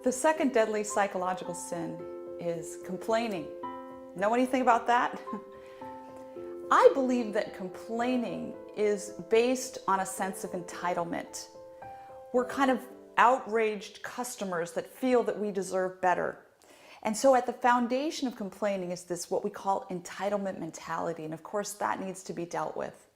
The second deadly psychological sin is complaining. Know anything about that? I believe that complaining is based on a sense of entitlement. We're kind of outraged customers that feel that we deserve better. And so at the foundation of complaining is this, what we call entitlement mentality. And of course, that needs to be dealt with.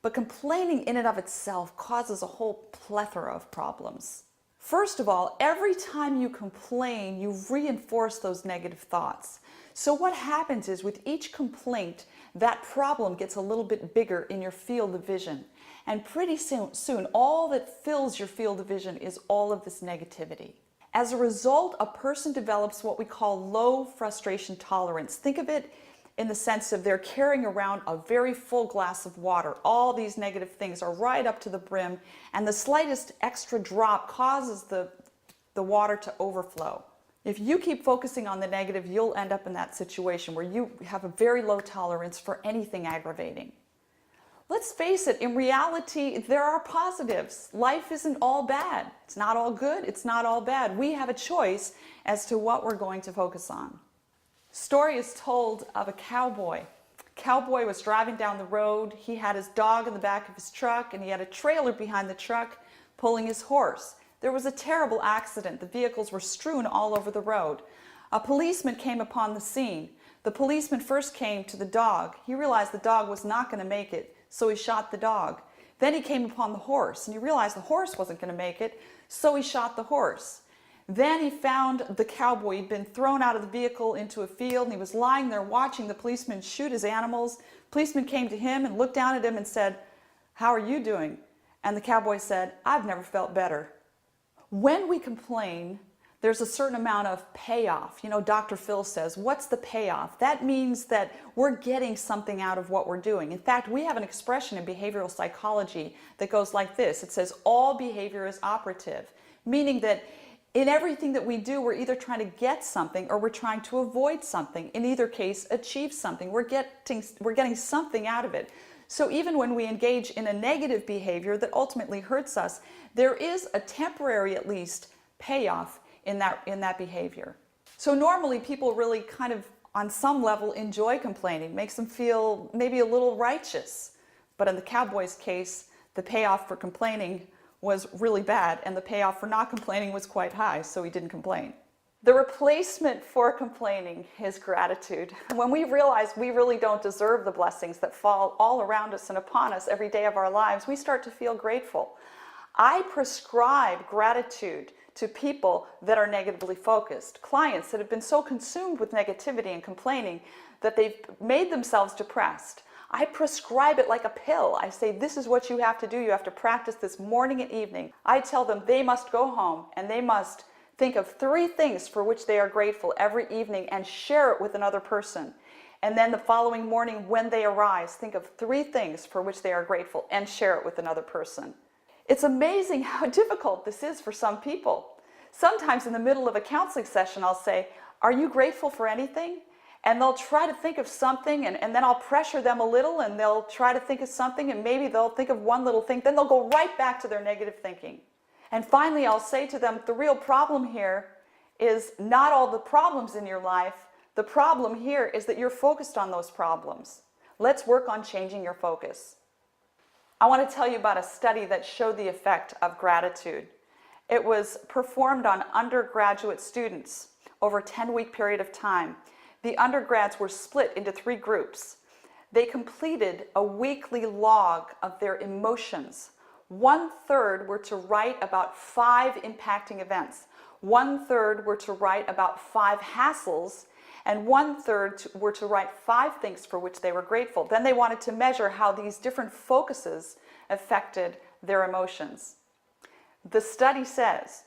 But complaining in and of itself causes a whole plethora of problems. First of all, every time you complain, you reinforce those negative thoughts. So what happens is with each complaint, that problem gets a little bit bigger in your field of vision. And pretty soon, all that fills your field of vision is all of this negativity. As a result, a person develops what we call low frustration tolerance. Think of it in the sense of they're carrying around a very full glass of water. All these negative things are right up to the brim, and the slightest extra drop causes the water to overflow. If you keep focusing on the negative, you'll end up in that situation where you have a very low tolerance for anything aggravating. Let's face it, in reality, there are positives. Life isn't all bad. It's not all good, it's not all bad. We have a choice as to what we're going to focus on. Story is told of a cowboy. Cowboy was driving down the road. He had his dog in the back of his truck, and he had a trailer behind the truck pulling his horse. There was a terrible accident. The vehicles were strewn all over the road. A policeman came upon the scene. The policeman first came to the dog. He realized the dog was not going to make it, so he shot the dog. Then he came upon the horse, and he realized the horse wasn't going to make it, so he shot the horse. Then he found the cowboy. He'd been thrown out of the vehicle into a field, and he was lying there watching the policeman shoot his animals. The policeman came to him and looked down at him and said, "How are you doing?" And the cowboy said, "I've never felt better." When we complain, there's a certain amount of payoff. You know, Dr. Phil says, what's the payoff? That means that we're getting something out of what we're doing. In fact, we have an expression in behavioral psychology that goes like this. It says, all behavior is operative, meaning that in everything that we do, we're either trying to get something or we're trying to avoid something. In either case, achieve something. We're getting something out of it. So even when we engage in a negative behavior that ultimately hurts us, there is a temporary, at least, payoff in that behavior. So normally people really kind of, on some level, enjoy complaining. It makes them feel maybe a little righteous. But in the cowboy's case, the payoff for complaining was really bad, and the payoff for not complaining was quite high, so he didn't complain. The replacement for complaining is gratitude. When we realize we really don't deserve the blessings that fall all around us and upon us every day of our lives, we start to feel grateful. I prescribe gratitude to people that are negatively focused, clients that have been so consumed with negativity and complaining that they've made themselves depressed. I prescribe it like a pill. I say, this is what you have to do. You have to practice this morning and evening. I tell them they must go home and they must think of 3 things for which they are grateful every evening and share it with another person. And then the following morning when they arise, think of 3 things for which they are grateful and share it with another person. It's amazing how difficult this is for some people. Sometimes in the middle of a counseling session, I'll say, are you grateful for anything? And they'll try to think of something, and then I'll pressure them a little, and they'll try to think of something, and maybe they'll think of one little thing, then they'll go right back to their negative thinking. And finally, I'll say to them, the real problem here is not all the problems in your life. The problem here is that you're focused on those problems. Let's work on changing your focus. I want to tell you about a study that showed the effect of gratitude. It was performed on undergraduate students over a 10-week period of time. The undergrads were split into 3 groups. They completed a weekly log of their emotions. 1/3 were to write about 5 impacting events. 1/3 were to write about 5 hassles, and 1/3 were to write 5 things for which they were grateful. Then they wanted to measure how these different focuses affected their emotions. The study says,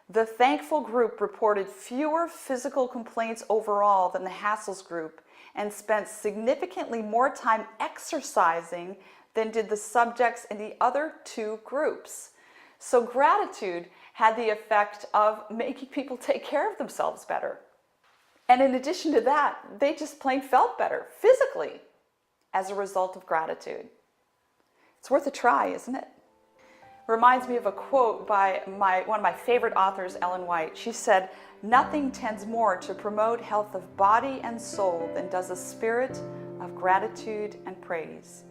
the thankful group reported fewer physical complaints overall than the hassles group and spent significantly more time exercising than did the subjects in the other 2 groups. So gratitude had the effect of making people take care of themselves better. And in addition to that, they just plain felt better physically as a result of gratitude. It's worth a try, isn't it? Reminds me of a quote by one of my favorite authors, Ellen White. She said, "Nothing tends more to promote health of body and soul than does a spirit of gratitude and praise."